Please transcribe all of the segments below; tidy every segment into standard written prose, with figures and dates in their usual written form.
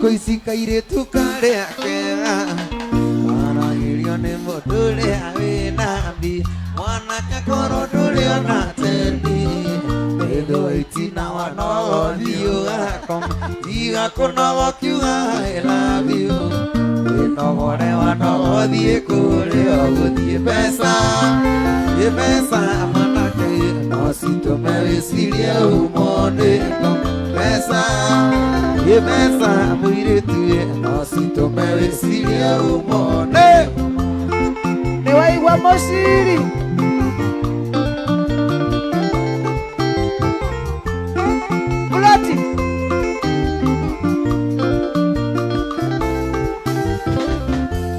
Koisika ire tukare akera Ana irione module awenabi Mwana kakoro dule onateni Edo itina wano diyo akom Diga kono wakiwa I love you Eno more wano diye kule Ogo diye pesa Ye pesa manake No sito me visilia umone Pesa Ye pesa muire tuye No sito me visilia umone Newa igwa mosiri Mulati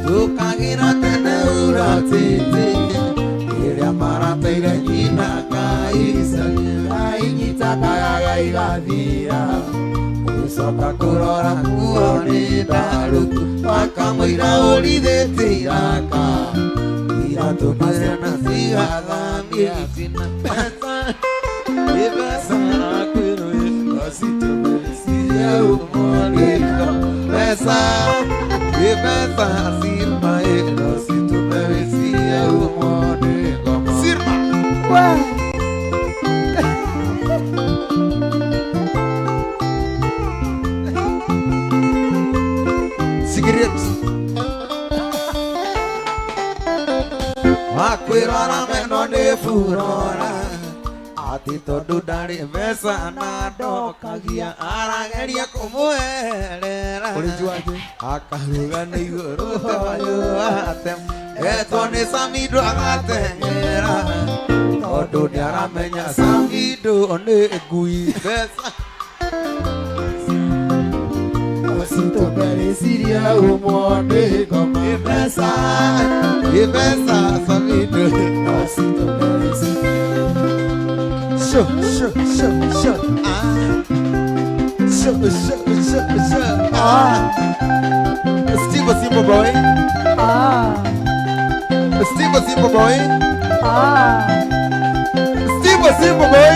Tukagira tene uratete Iria marate ire jina kaisa Ainyita kaya igathia Usoka kurora kuone daruku Wakamuira ulithete iraka Iratu masena sigaga miitina Pesa Ibesa nakwirwe Nasito merisiya umolika Pesa Ibesa sirma Nasito merisiya umolika Sirma Wow Cigarettes Akwirora meno ne furora Ati tondu ndari mbeca na ndokagia arageria kumuherera akaruga nĩ igũrũ toyo atem etwo nĩ Samindo agateng'era tondu nĩaramenya Samindo nĩ ngui mbeca Osito mereciria umone ngoma mbeca Samindo Osito mereciria Sho Steve Simple Boy Steve Simple Boy Steve Simple Boy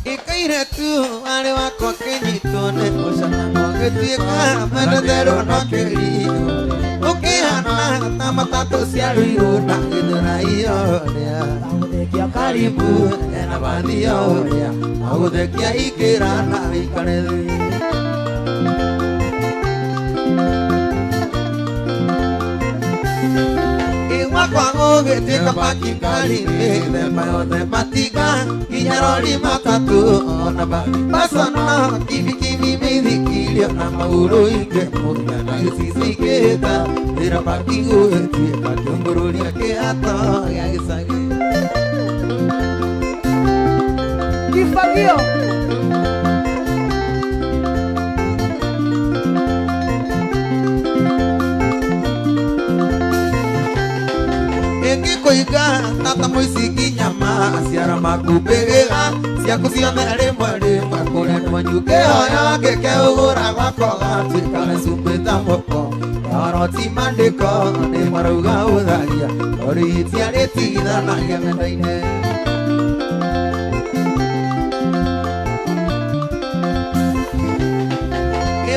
Ikaire tu wale wako kenyito ne koshana Getuika menedero no keriyo Ukihana tamatatu siaruyo na idura ionia Audekia karibu ena bandi ionia Audekia ikira na ikanedi Iwa kwangu getika pakikari Dema yote patika Kinyaroli matatu Onaba Basana Kimi midikilio Na mauro ike Muda na isisi keta Dira pakigu eti Katumburuli ake ato Ya gisagi Kifagio Koiga tata muisiki nyama Siara makupegega Siaku sione alimwari Makure nwanyuke hoyo Keke ugura wakoga Twikale sumbita moko Yoroti mandiko Ni maruga udharia Ori itiari tigitha na gemendaine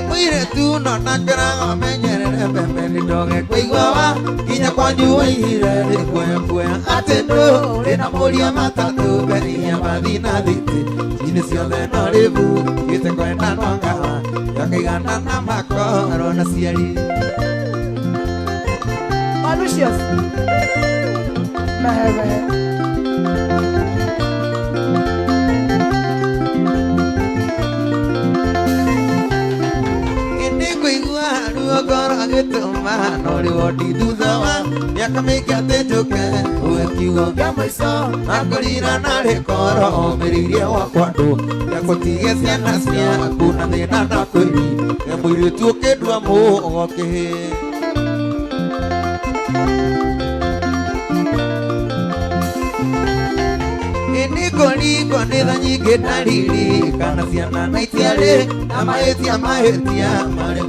Mwire tu no nakara menyerere pembeni doge kuigwa kinya kwanyu waihire kwe atendo rina muria matatu benia mathina thiti chini ciothe no ribu gite kwenda no ngawa yakigana na makoro na ciari Malucius Maheve Gora getuma no ri wodi duzawa yakamika tejoke uekigo gamaiso akorira na rekoro meriria wakwando yakotige ciana cia kuna thina na kwiri emwire tu kedwa mu oke Niko Nĩgũri ngonetha nyingĩ ndaririkana ciana na itiarĩ na mahĩtia marĩ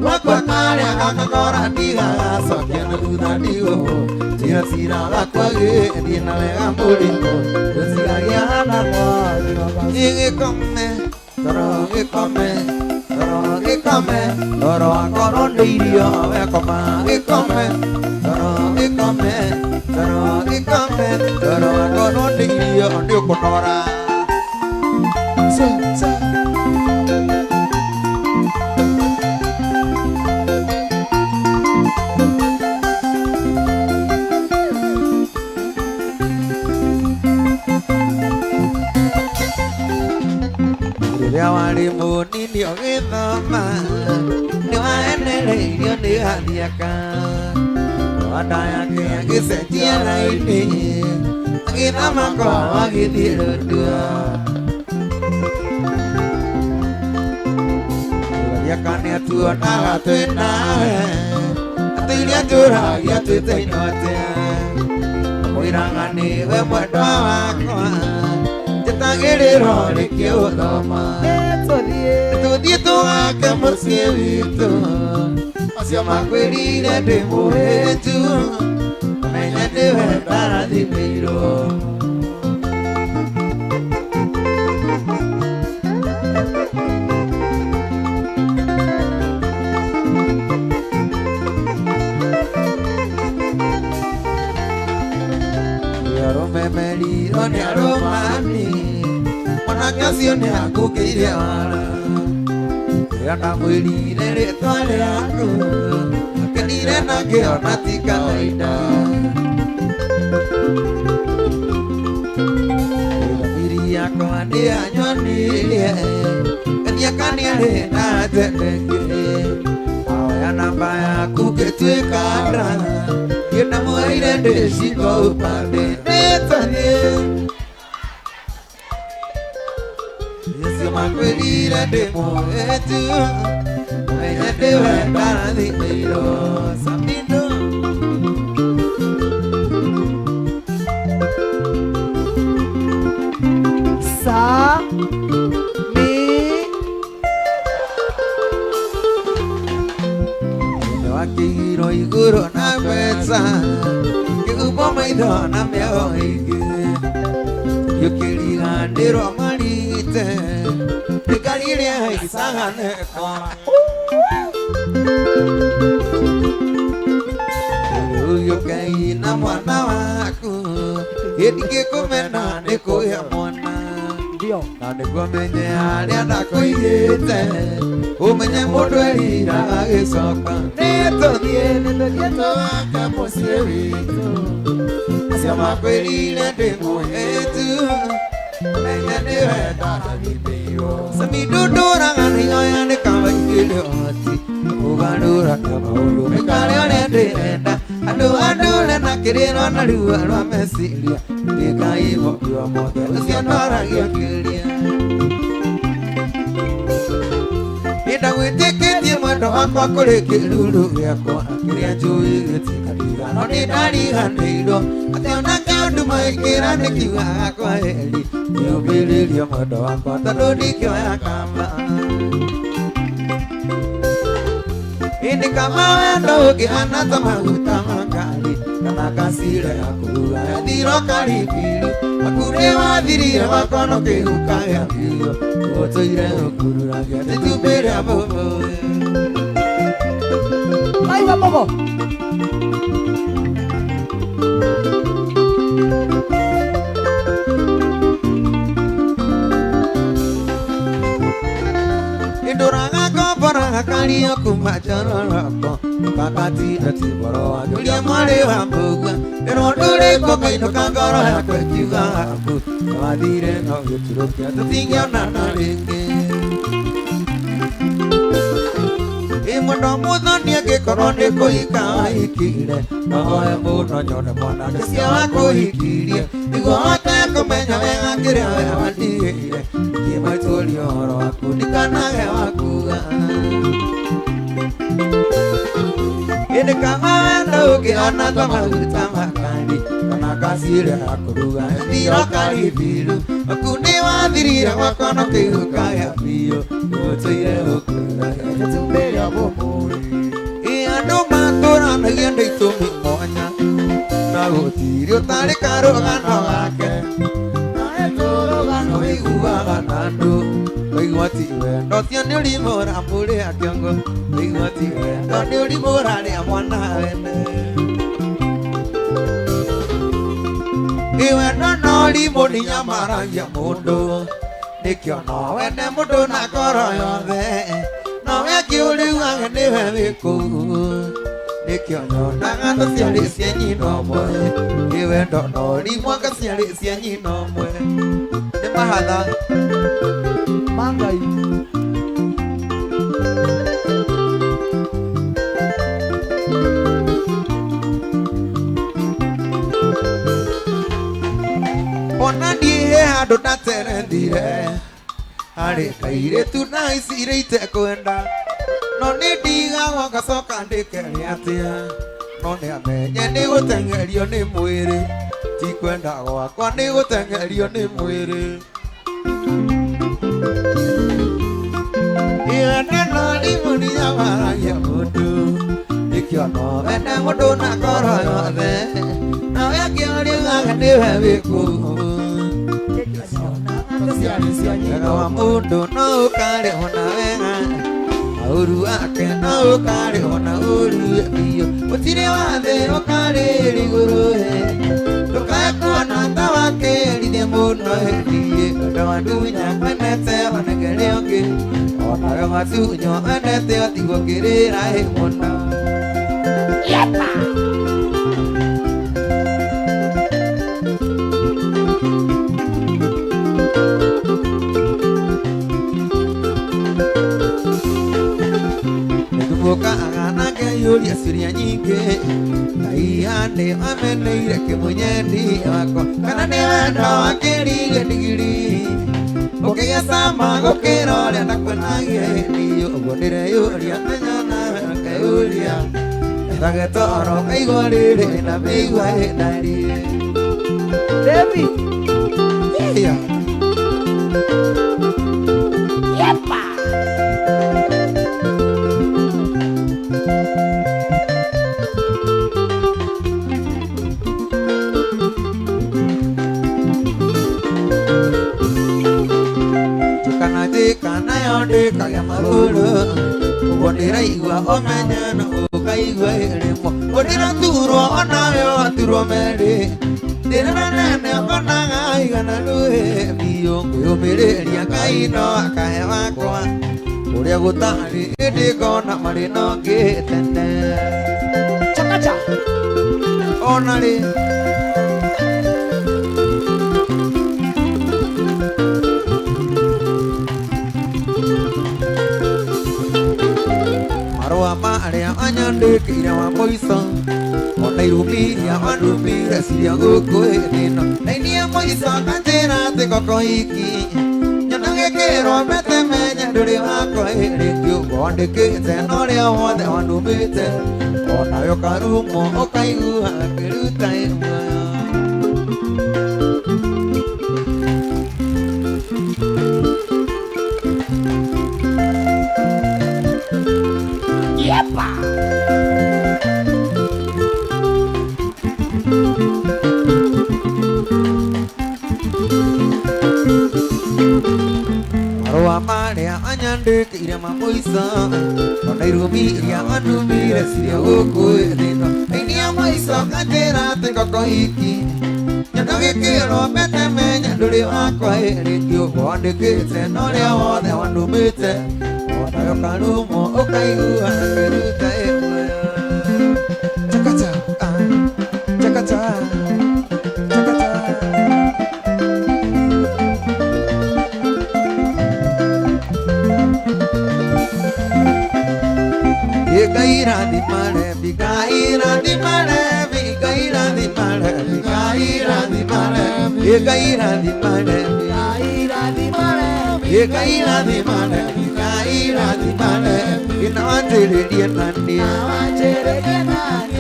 wakwa karĩa gakagora ndigagacokia na thutha ndigũgũtiga cira wakwa gĩthiĩ na wega mũrĩmo gũcigagia hana gĩgĩkome toro gĩkome toro wakorwo nĩ irio wekoma gĩkome toro gĩkome toro wakorwo nĩ irio nĩũkũnora rĩrĩa warĩ mũnini ũgĩthoma nĩwaenereirio nĩ hathiaka wanda yake agĩcenjia raini agĩthama kwao agĩthiĩ Rũndua Gũthiaka nĩatuonaga twĩnawe atĩ iria tũragia twĩtainotĩa mũiraga nĩwe mwendwa wakwa njĩtagĩrĩrwo rĩkĩ ũthoma tũthiĩ tũgake mũciĩ witũ acio makwĩrire ndĩ mũhĩnju menya nĩwe ndarathimĩirwo nĩarũmemerirwo nĩ arũmani mwanake ũcio nĩakũkĩire wara rĩrĩa ndamwĩrire rĩtwa rĩaku akenire na ngĩona ti kawaida thamiri yakwa nĩanyonirie Gũthiaka nĩarĩ na njetengĩ aoya namba yaku ngĩtuĩka nda niĩ ndamũheire ndĩcingo ũpande nĩtaniĩ Yesu makwĩrire ndĩ mũhĩnju menya ndĩwe ndarathimĩirwo Samindo wakĩgirwo igũrũ na mbeca kĩhumo maitho na mĩago ĩngĩ gĩkĩriganĩrwo marite thigari ĩrĩa haicaga neko rĩu Ngai na mwana waku ndingĩkũmena nĩ kũgĩa mwana na nĩguo menye harĩa ndakũigĩte ũmenye mũndũ eriraga agĩcoka nĩtũthiĩ tũgake mũciĩ witũ acio makwĩrire ndĩ mũhĩnju menya nĩwe ndarathimĩirwo Samindo ndũraga nĩoya nĩkamaingĩre ũhoti kũgarũra maũndũ mĩkarĩ ũrĩa ndĩrenda andũ andũre na kĩrĩro na ruo rwa meciria Ngai mũkua mothe ũcio ndoragia kĩũria ndagwĩtĩkĩtie mwendo wakwa kũrĩ kĩruru gĩakwa kĩrĩa njũĩ gĩtigatigano nĩndariganĩirwo atĩ ona kaũndũ maingĩra nĩkiugaga kwaheri nĩũmĩrĩrio mwendo wakwa tondũ ndingĩoya kamba ĩndĩ kama wendo ũngĩhana ta maguta ma ngari kana gacira ya kũruga yathirwo karibiri akure wathirire wakono kĩhuka gĩa biũ ũtũire ũkururagia nĩtumbĩ rĩa mbũmbũ Maiga mogo Induraga kombora kario kuma jororoko Kakatina tiboro wajulia mwari wa mbuga Ero nduriko kainuka ngoro yakwe kiuga haku Wathire no gĩturukia tũtingĩonana rĩngĩ Mũndũ mũthũ nĩangĩkorwo nĩ kũhika wahikire Nohoe mũno nyone mwana nĩcio wakũhikirie Nĩguo hote kũmenya wega kĩrĩa we wandigĩire Ngĩmaitũria ũhoro waku ndikanage wakuga Ĩndĩ kama wendo ũngĩhana ta maguta ma Ngai Kendi kana kasire akuruga Ndiro kari biru Akune wathirire wakono kiuka ya biyo Uteire ukura Tumbe ya bomori Iando matura nagende itumi monya Na gutiri utari karugano gake Na ekurugano iguaga nandu Waigwati wendo Tio ni ulimora mburi ya kiongo Waigwati wendo Ni ulimora ria mwana wene Iwendo no limo ni nyamaragia mundu Nikio no wene mundu na koro yothe No weki uliuage niwe wiku Nikio nyonaga tuciari cia nyina mwe Iwendo no limo gaciari cia nyina mwe Ni mahatha Mangai Ona ndihe handu naterendire Hari kaire tu na isire itekwenda No ni ndigagwo ngacoka ndikere atia No ni amenye ni gutengerio ni mwiri Ti kwenda gwakwa ni gutengerio ni mwiri Iwenda no limu ni nyamaragia mundu Nikio no wende mundu na koro yothe Na weki uliuage niwe wiku Wega wa mundu no ukare hona wega Mauru ake no ukare hona uru biyo Utire wathe ukare riguru Ndukae kuona ta wake rithe muno hediye Unda wandunya kwenete onegere ongi Ona we matunyo wenete otigukirira he muno Yepa! Aganake yuria siria nyingi Aihane ameneire kimunyeni wako Kana ni wendo wakirige ndigiri Ukigia sama gukira uria ndakwenagie Niyo ugunire yuria menyona wake yuria Ethage toro kaigua riri na meigua hinari David Yeah Yepa Kana yonde kaya maruru Wondira igwa omenya na ukaigwa irimo Wondira turo onayo turo meri Ndira nene okonaga igana luhe Biyo kuyumireria kaino akahe wakwa Uria gutari indikona marino ngitene Chakacha Onari Aria anyandikire wa moiso Ona irumiria wanumire ciria guku inino Na inie moiso kanjira ati koko iki Nyona gikirwo metemenya nduri wako iri Kiugo ndikite noria wothe wanumite Ona yo karumo ukaigua kiruta imwe Yepa! Marua maria anyandikire mamuiso Ona irumiria wanumire ciria guku thino Inia moiso kanjira ati koko iki Nyona gikirwo metemenya nduri wakwa iri Kiugo ndikite noria wothe wanumite Ona yo karumo ukaigua kiruta imwe Chakacha Chakacha Gaira di mare, gaira di mare, gaira di mare, gaira di mare, gaira di mare, gaira di mare, gaira di mare, gaira di mare, inawajiri dia nani, inawajiri dia nani.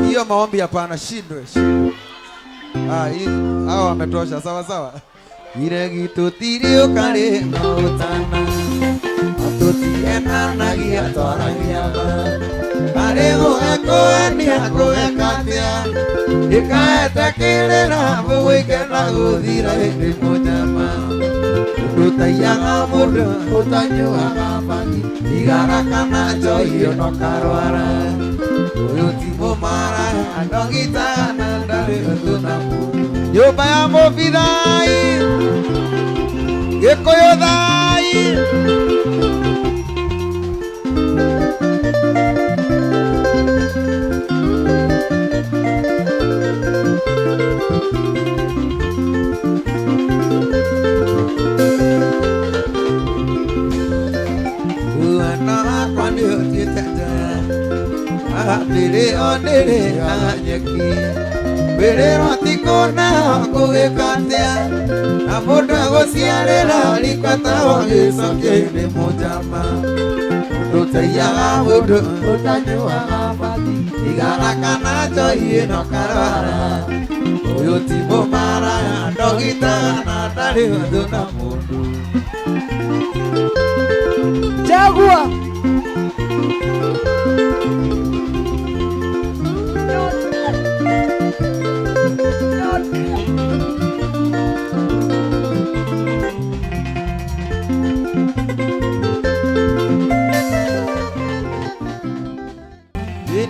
Hiyo maombi hapana, shindwe. Hii hao wametosha, sawa sawa. Ile gitu tirio kale mautana atutiena nagia toragia arego ekoani akoekatia ikaeta kirera buikena guthira indi mujama utayanga mudo utanyuaga bangi igara kana joyo no karwara uyutimo mara andogita nandare tunamu nyumba ya mobidai gikoyo thai Bere ondere anyeki bere rotikona kugekatea amoda gociarera likwata wagicokeire mujama utaiyaga mundu utanyuaga bati igara kana njoi no karwara uyu ti mumara ndogita na ndari undu na mundu Chagua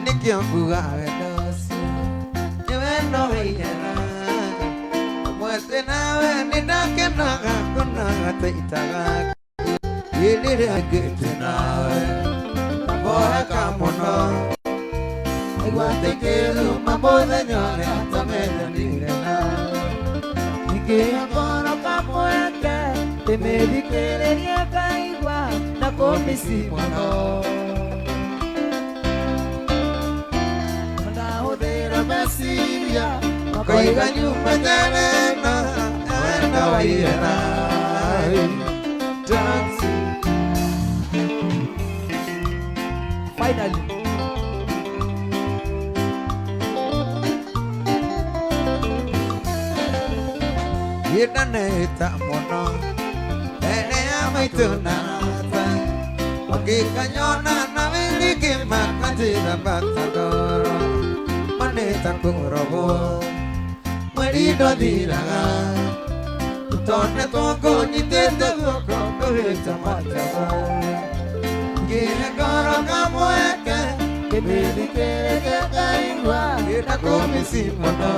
Nikiambuga wendosi niwendo weyera mwete nawe ninakenaga kunaga teitaga ilire agete nawe boheka muno igwatekeru mamuthenyore atamethanire nawe nikiakoro kamweke timithikiririe kaigua na kumisi muno Mesiria, kaiga nyumba tena, wenda waiera, dance. finally Yedane ta mono, ene amaituna ta, wakikanyona na wiliki makatira batagoro maneta kurobo mwerido dhiraga utone toko nyitete toko kuhita mataga gine koro kamweke kibili kereke kaingwa kita kumisimono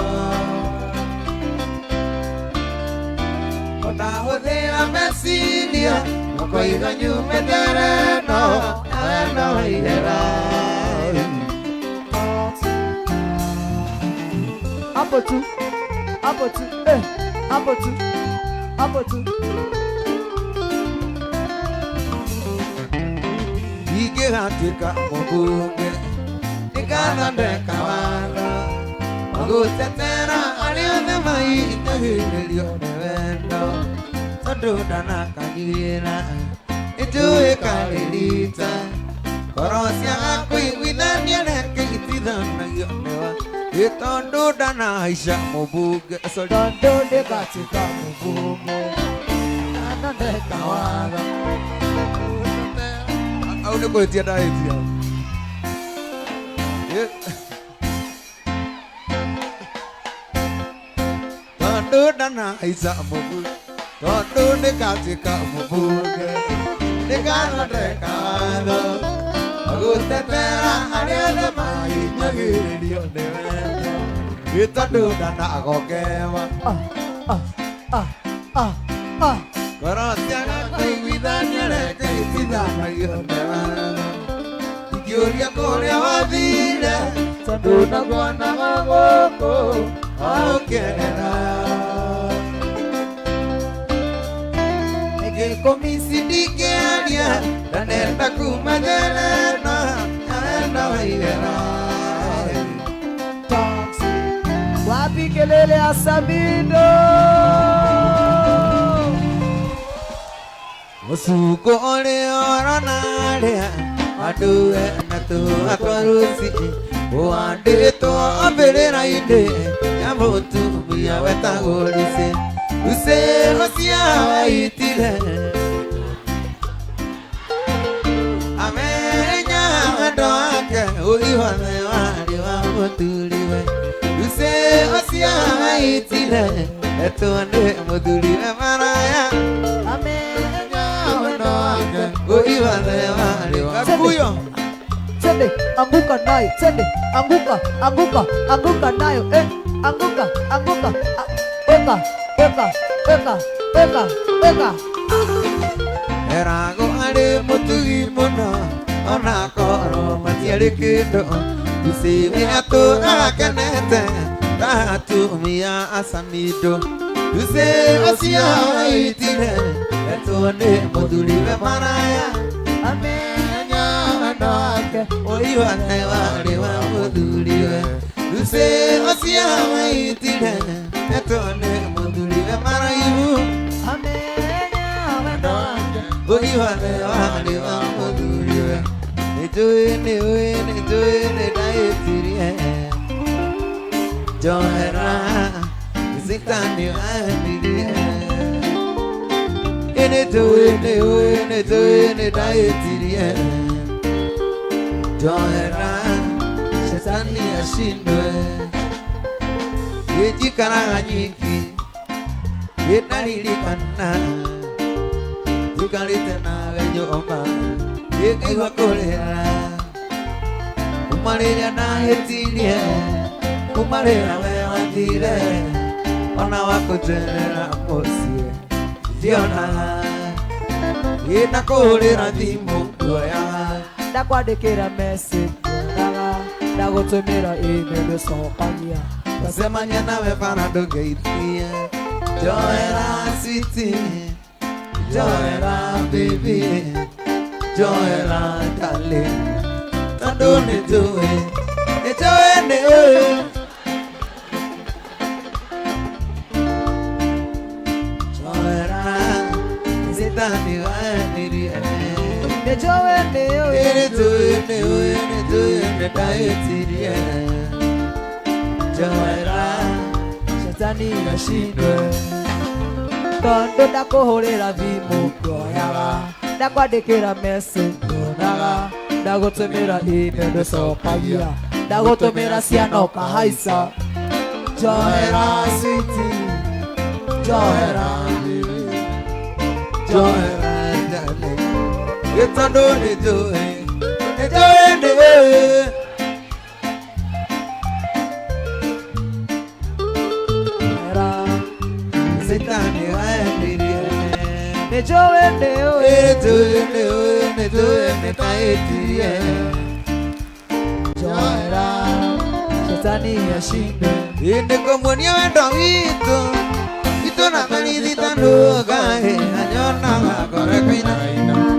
Otahodea mesinia Mokoiga nyume tereno Eno hihera Hapo tu, hapo tu, hapo tu, hapo tu. Ike hatika mbunge Nikadhandeka wanda Magutetera alione maita hililione wendo Saduda na kanyira Ijue kalilita Korosia akui widania neke itidhana yonewa Itonduda na aisha mbuge Tondude katika mbunge Nikadhandeka wanda Au nikuletia daiti yao Tonduda na aisha mbuge Tondude katika mbunge Nikadhandeka wanda Magutetera alione maita hililione wendo Itonduda na agokewa Korosia akui widania neke itidhana yonewa Ikiuria kuria wathire Tonduna kuona magoko Aukenera Ngekomisi ndikearia Ndanenda kuma jelena Naenda waihera Wapi kelele ya Sabido Musuko ole oranarea Adue na tu akwarusi Oande to abelera inde Yabotu ya wetagolise Use osia waitile Amenya wadoake Uiwane wali wa mutuliwe Use osia waitile Etuande mutuliwe maraya Amenya wadoake Uiwane wali wa kuyo Tende, anguka nayo, tende, anguka, anguka, anguka nayo, anguka, anguka, weka, weka, weka, weka, weka. Erago ale mutugi muno ona koro matiari kindo Usiwe atu akenete Tatumia asamido Use osia waitile Etuone mutuliwe maraya Amenya wadoake Uiwane wali wa mutuliwe Use osia waitile Etuone mutuliwe maraibu Amenya wadoake Uiwane wali wa mutuliwe Nituine daitirie Johera Zitani wanirie Nituine daitirie Johera Shetani ashindwe Yejikara nyingi Yenalirikana Tukalite nawe nyoma Yekaiwa kolera Kumarira na hetirie Kumarira wewathire Ona wakuterera mosie Diona Yena kolera thimu kuoya Ndakwandikira message ndaga ndagutumira email cokagia Wasemanya nawe bana ndũngeithia Joera sweetie Joera baby Joera darling Tondũ nĩnjũĩ Joera Sitani wanirie Nĩnjũĩ nĩndaĩtirie Joera Shetani ashindwe Tondũ ndakũhũrĩra thimũ ngoyaga Ndakwandĩkĩra message nyonaga ndagũtũmĩra ine ndũcokagia ndagũtũmĩra ciana ũkahaisa njohera citi njohera njohera ndale gĩtondũ nĩnjũĩ Sitani waendirie nĩnjũĩ nĩtaĩtirie njohera shetani ashinde indĩkũmuonia wendo witũ na menithitandũga anyonaga korekaina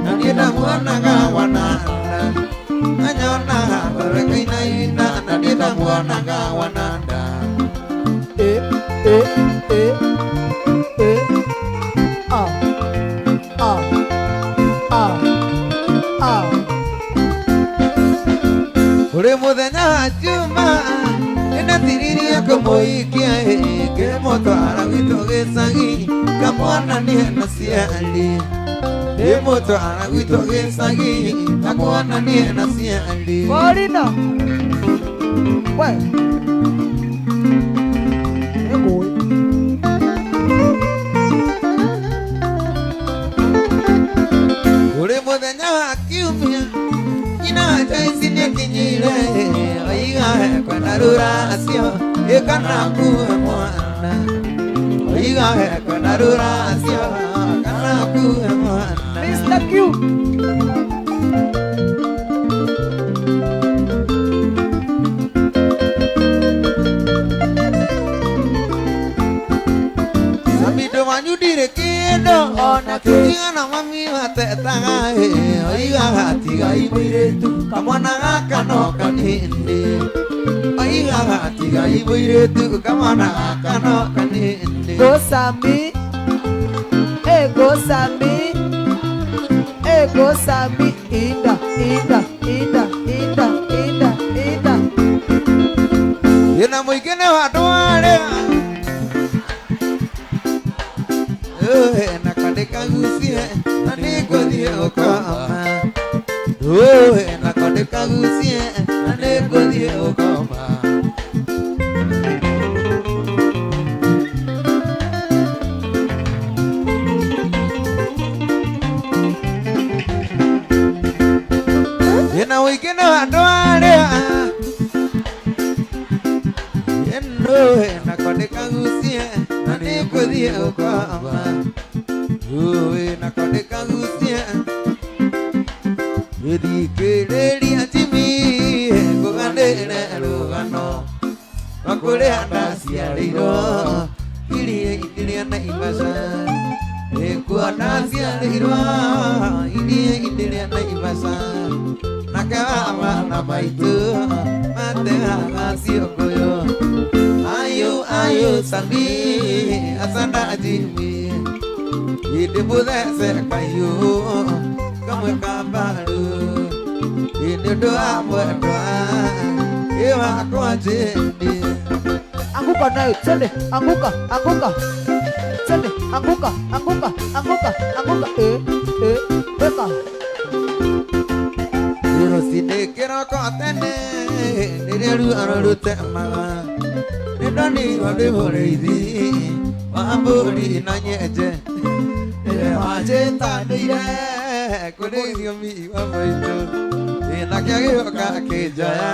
na niĩ ndamuonaga wananda anyonaga korekainaina na niĩ ndamuonaga wananda Uri muthenya wa juma nĩndatiririe kũmũhikia ngĩmũtwara gwitũ gĩcagi ngamwonania na ciali ngĩmũtwara gwitũ gĩcagi ngamwonania na ciali Marina we Ego Uri muthenya wa kiumia ina Joyce nĩkinyire oiga kwenda rũracio ĩkana kuue mwana oiga kwenda rũracio kana kuue mwana Mr. Q Sabido wanyu ndire kĩndũ ona kĩigana mami watetaga oiga tiga imũirĩtu kamwana gaka no kanini oiga tiga imũirĩtu kamwana gaka no kanini Go Sammy Go Sammy Go Sammy Inda Ina mũingĩ wa ndware na kandĩkagucie na nĩngũthiĩ gũkoma na kandĩkagucie na nĩngũthiĩ gũkoma Ina mũingĩ wa ndware na kandĩkagucie na nĩngũthiĩ gũkoma na kandĩkagucie gĩthikĩrĩria timi ngũganĩre rũgano rwa kũrĩa ndaciarĩirwo iria na Naivasha ĩkuo ndaciarĩirwo iria na Naivasha nake baba maitũ mateaga ciũngũyũ ayo Sammy asanda jimi ide muthece kayo kamwe kambaru ide ndo amwendwa ewa kwa jendi Anguka nayo twende anguka twende anguka weka Iro sidekero kotene nireru arutemaga Nidani wade boreithi wamburi na nyeje wajeta ndire kureithio mi wa maitũ ina kĩagĩoka kĩnjaya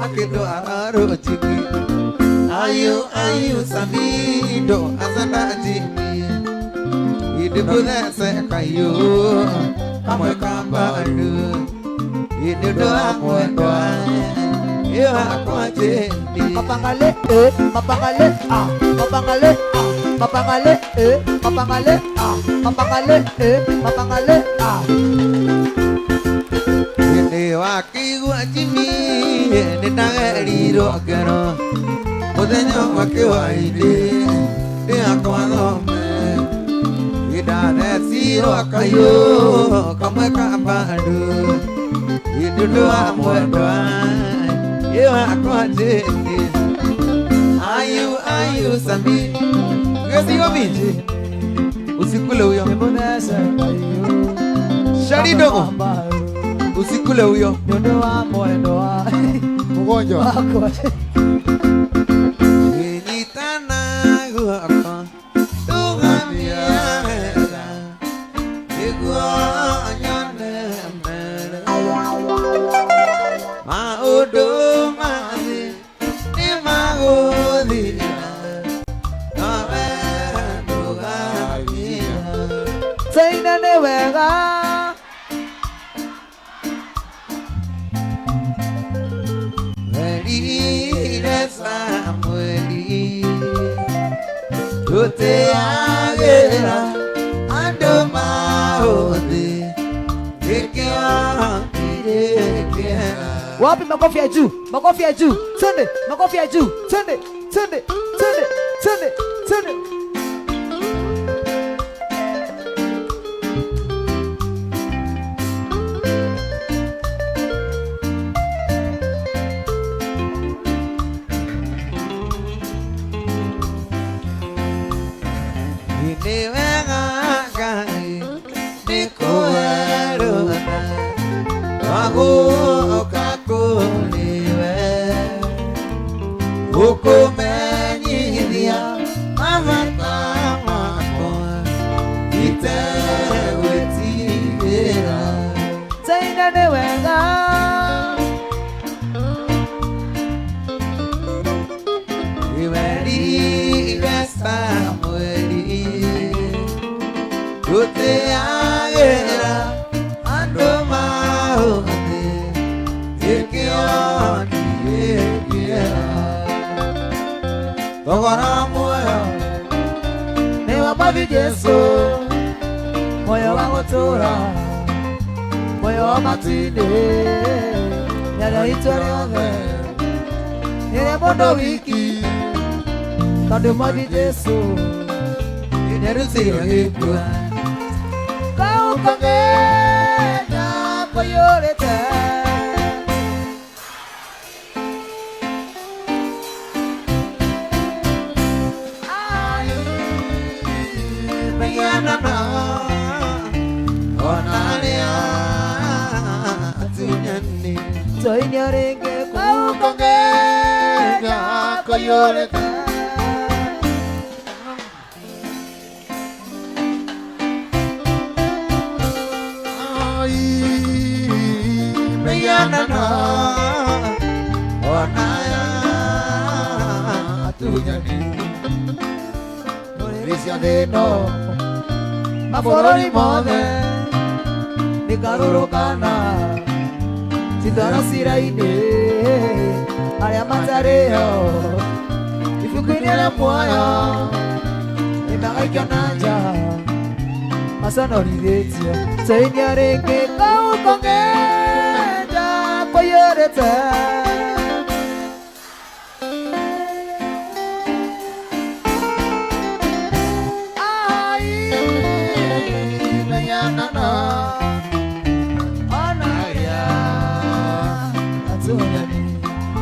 akĩndwara rũnjini ayu Sabido asanda jimi idĩmũthece kayo kamwe kambaru ĩnĩũndũ wa mwendwa ĩwakwa jendi mapangale Nĩ wakĩigua Jimmy nĩndagerirwo ngero mũthenya wa kĩwaĩndĩ ndĩakwa thome nĩndathecirwo kayũ kamwe ka mbandu nĩũndũ wa mwendwa ĩwakwa jendi ayu Sammy gĩcigo minji usikule huyo Sharidogo ule huyo. Nyondo wa mwendo wa Mgonjwa. wako. Nitana guako tugamia hera iguanyane mere maudu mathi ni maguthira nawe ndugamia Zaina ni wega Merire Samueli Tuteagera Ando mahodhi Ikia wapi makofi ya juu, makofi ya juu, twende, makofi ya juu, twende, twende, twende, twende, twende. Iniwega gai Nikueruna Waguka kuliwe Ukumenyithia Mavata makwa Itewetigira Zaina ni wega Iwerire Samueli Tuteagera Ando mahodhi Ikionigira Thogora muoyo ni wabavi Jesu, moyo wa gutura, moyo wa matinde, yaraitwa riothe, nire mundu wiki, tondu mwathi Jesu, Nĩrutire gĩkua kau kang'enda kũiyũrĩte. Meyanana Ona arĩa atunyani Toinia rĩngĩ kau kang'enda kũiyũrĩte. Meyanana Ona arĩa atunyani Rĩcia thĩno mabũrũri mothe nĩkarũrũkana cithara cira-inĩ arĩa matarĩho ibuku-inĩ rĩa muoyo nĩmagaikio na nja maconorithĩtio Toinia rĩngĩ kau kang'enda kũiyũrĩte.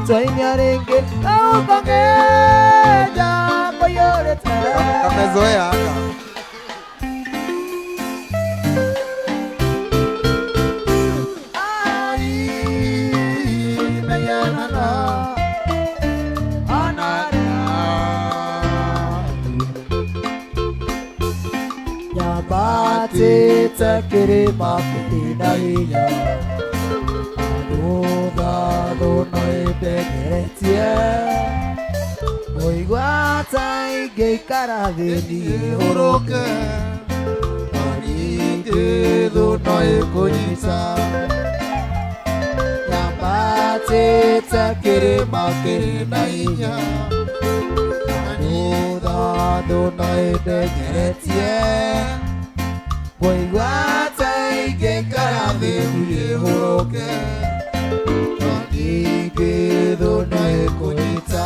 Toinia rĩngĩ kau kang'enda kũiyũrĩte. Kamezoea haka Nyambatĩte kĩrĩma kĩna hinya Thũ no ĩndengeretie Mũigua ta ingĩikara thĩ Ũrũke na ningĩ thũ no ĩkũnyita. Nyambatĩte kĩrĩma Kĩrĩna hinya thũ no ĩndengeretie Mũigua ta ingĩikara thĩ Ũrũke na ningĩ thũ no ĩkũnyita.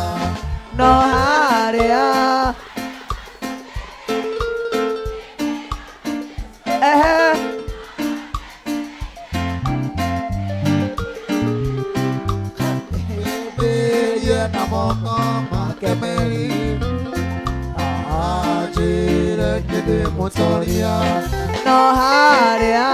no harĩa Mbĩrie na moko make merĩ anjĩre ngĩndĩmũtoria. no harĩa